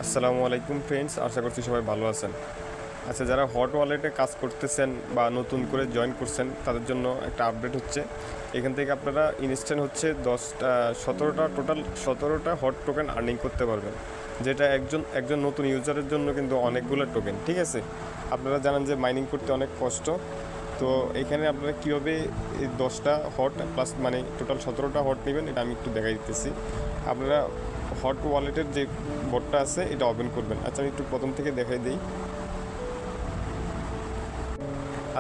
আসসালামু আলাইকুম ফ্রেন্ডস, আশা করছি সবাই ভালো আছেন। আচ্ছা, যারা হট ওয়ালেটে কাজ করতেছেন বা নতুন করে জয়েন করছেন তাদের জন্য একটা আপডেট হচ্ছে। এখান থেকে আপনারা ইনস্ট্যান্ট হচ্ছে 17টা হট টোকেন আর্নিং করতে পারবেন, যেটা একজন নতুন ইউজারের জন্য কিন্তু অনেকগুলো টোকেন। ঠিক আছে, আপনারা জানেন যে মাইনিং করতে অনেক কষ্ট। তো এখানে আপনারা কীভাবে এই 10টা হট প্লাস মানে টোটাল 17টা হট নেবেন এটা আমি একটু দেখাই দিতেছি। আপনারা হট ওয়ালেটের যে বোর্ডটা আছে এটা ওপেন করবেন। আচ্ছা, আমি একটু প্রথম থেকে দেখাই দিই।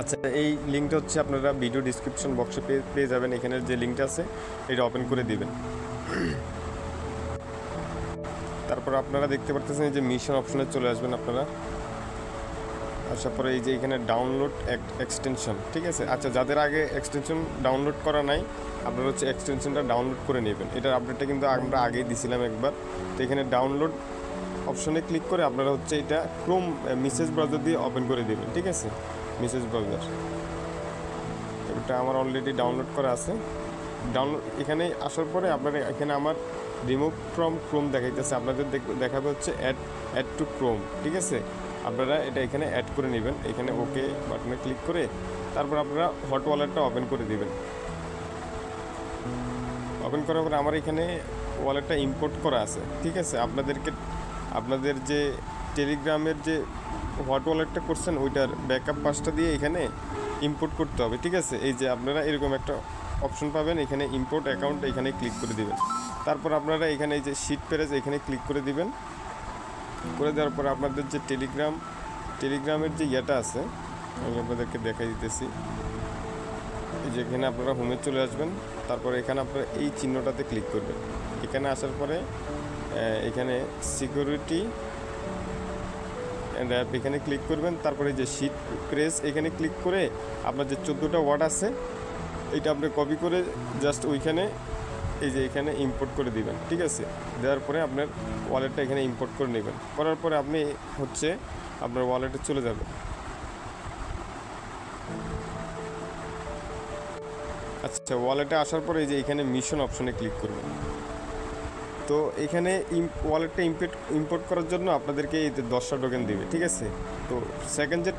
আচ্ছা, এই লিঙ্কটা হচ্ছে আপনারা ভিডিও ডিসক্রিপশন বক্সে পেয়ে যাবেন। এখানের যে লিঙ্কটা আছে এটা ওপেন করে দিবেন। তারপর আপনারা দেখতে পারতেছেন যে মিশন অপশনে চলে আসবেন। আপনারা আসার পরে এই যে এখানে ডাউনলোড এক্সটেনশন, ঠিক আছে। আচ্ছা, যাদের আগে এক্সটেনশন ডাউনলোড করা নাই আপনারা হচ্ছে এক্সটেনশনটা ডাউনলোড করে নেবেন। এটার আপডেটটা কিন্তু আমরা আগেই দিছিলাম একবার। তো এখানে ডাউনলোড অপশনে ক্লিক করে আপনারা হচ্ছে এটা ক্রোম মেসেজ ব্রাউজার দিয়ে ওপেন করে দেবেন। ঠিক আছে, মেসেজ ব্রাউজার এটা আমার অলরেডি ডাউনলোড করা আছে। ডাউনলোড এখানে আসার পরে আপনারা এখানে আমার রিমুভ ফ্রম ক্রোম দেখাইতেছে, আপনাদের দেখাবে হচ্ছে অ্যাড টু ক্রোম। ঠিক আছে, আপনারা এটা এখানে অ্যাড করে নেবেন। এখানে ওকে বাটনে ক্লিক করে তারপর আপনারা হট ওয়ালেটটা ওপেন করে দেবেন। ওপেন করার পরে আমার এখানে ওয়ালেটটা ইম্পোর্ট করা আছে। ঠিক আছে, আপনাদের যে টেলিগ্রামের যে হট ওয়ালেটটা করছেন ওইটার ব্যাকআপ পাসটা দিয়ে এখানে ইম্পোর্ট করতে হবে। ঠিক আছে, এই যে আপনারা এরকম একটা অপশন পাবেন, এখানে ইম্পোর্ট অ্যাকাউন্ট এখানে ক্লিক করে দিবেন। তারপর আপনারা এখানে এই যে শিট পেরেজ এখানে ক্লিক করে দিবেন। করে দেওয়ার পরে আপনাদের যে টেলিগ্রামের যে ইয়েটা আছে আমি আপনাদেরকে দেখাই দিতেছি। এই যে এখানে আপনারা হোমে চলে আসবেন। তারপরে এখানে আপনারা এই চিহ্নটাতে ক্লিক করবেন। এখানে আসার পরে এখানে সিকিউরিটি অ্যান্ড অ্যাপ এখানে ক্লিক করবেন। তারপরে যে শিট প্রেস এখানে ক্লিক করে আপনার যে 14টা ওয়ার্ড আছে এটা আপনি কপি করে জাস্ট ওইখানে এই যে এখানে ইম্পোর্ট করে দিবেন। ঠিক আছে, দেওয়ার পরে আপনার ওয়ালেটটা এখানে ইম্পোর্ট করে নেবেন। করার পরে আপনি হচ্ছে আপনার ওয়ালেটে চলে যাবেন। আচ্ছা, ওয়ালেটে আসার পরে এই যে এখানে মিশন অপশনে ক্লিক করবেন। তো এখানে ওয়ালেটটা ইম্পোর্ট করার জন্য আপনাদেরকে এই 10টা টোকেন দিবে। ঠিক আছে, তো সেকেন্ড যে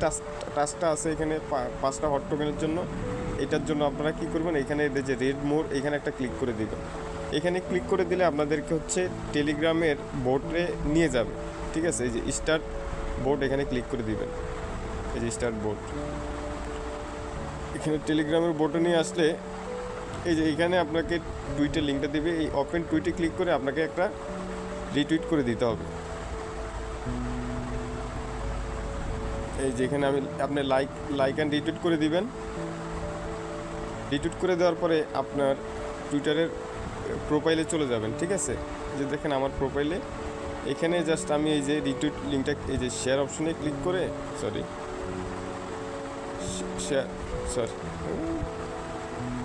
টাস্কটা আছে এখানে 5টা হট টোকেনের জন্য, এটার জন্য আপনারা কি করবেন, এখানে যে রেড মোর এখানে একটা ক্লিক করে দিবেন। এখানে ক্লিক করে দিলে আপনাদেরকে হচ্ছে টেলিগ্রামের বোর্ডে নিয়ে যাবে। ঠিক আছে, এই যে স্টার্ট বোর্ড এখানে ক্লিক করে দিবেন। এই যে স্টার্ট বোর্ড এখানে টেলিগ্রামের বোর্ডে নিয়ে আসলে এই যে এখানে আপনাকে টুইটের লিঙ্কটা দেবে। এই ওপেন টুইটে ক্লিক করে আপনাকে একটা রিটুইট করে দিতে হবে। এই যেখানে আপনি লাইক অ্যান্ড রিটুইট করে দিবেন। রিটুইট করে দেওয়ার পরে আপনার টুইটারের প্রোফাইলে চলে যাবেন। ঠিক আছে, যে দেখেন আমার প্রোফাইলে এখানে জাস্ট আমি এই যে রিটুইট লিঙ্কটা এই যে শেয়ার অপশনে ক্লিক করে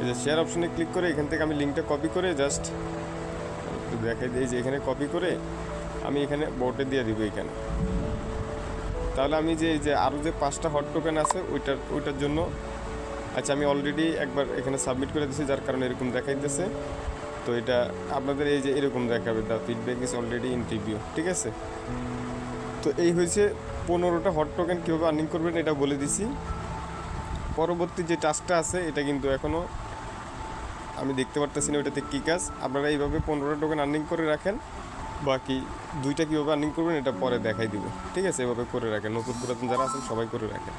এই যে শেয়ার অপশনে ক্লিক করে এখান থেকে আমি লিঙ্কটা কপি করে জাস্ট দেখাই দিই যে এখানে কপি করে আমি এখানে বোর্ডে দিয়ে দিব এখানে। তাহলে আমি যে আরও যে 5টা হট টোকেন আছে ওইটার জন্য আচ্ছা আমি অলরেডি একবার এখানে সাবমিট করে দিয়েছি, যার কারণে এরকম দেখাইতেছে। তো এটা আপনাদের এই যে এরকম দেখাবে, the feedback is already in review. ঠিক আছে, তো এই হয়েছে 15টা হট টোকেন কীভাবে আর্নিং করবেন এটা বলে দিছি। পরবর্তী যে টাস্কটা আছে এটা কিন্তু এখনও আমি দেখতে পারতেছি না ওইটাতে কী কাজ। আপনারা এইভাবে 15টা টোকেন আর্নিং করে রাখেন, বাকি 2টা কীভাবে আর্নিং করবেন এটা পরে দেখাই দিব। ঠিক আছে, এভাবে করে রাখেন, নতুন পুরাতন যারা আছেন সবাই করে রাখেন।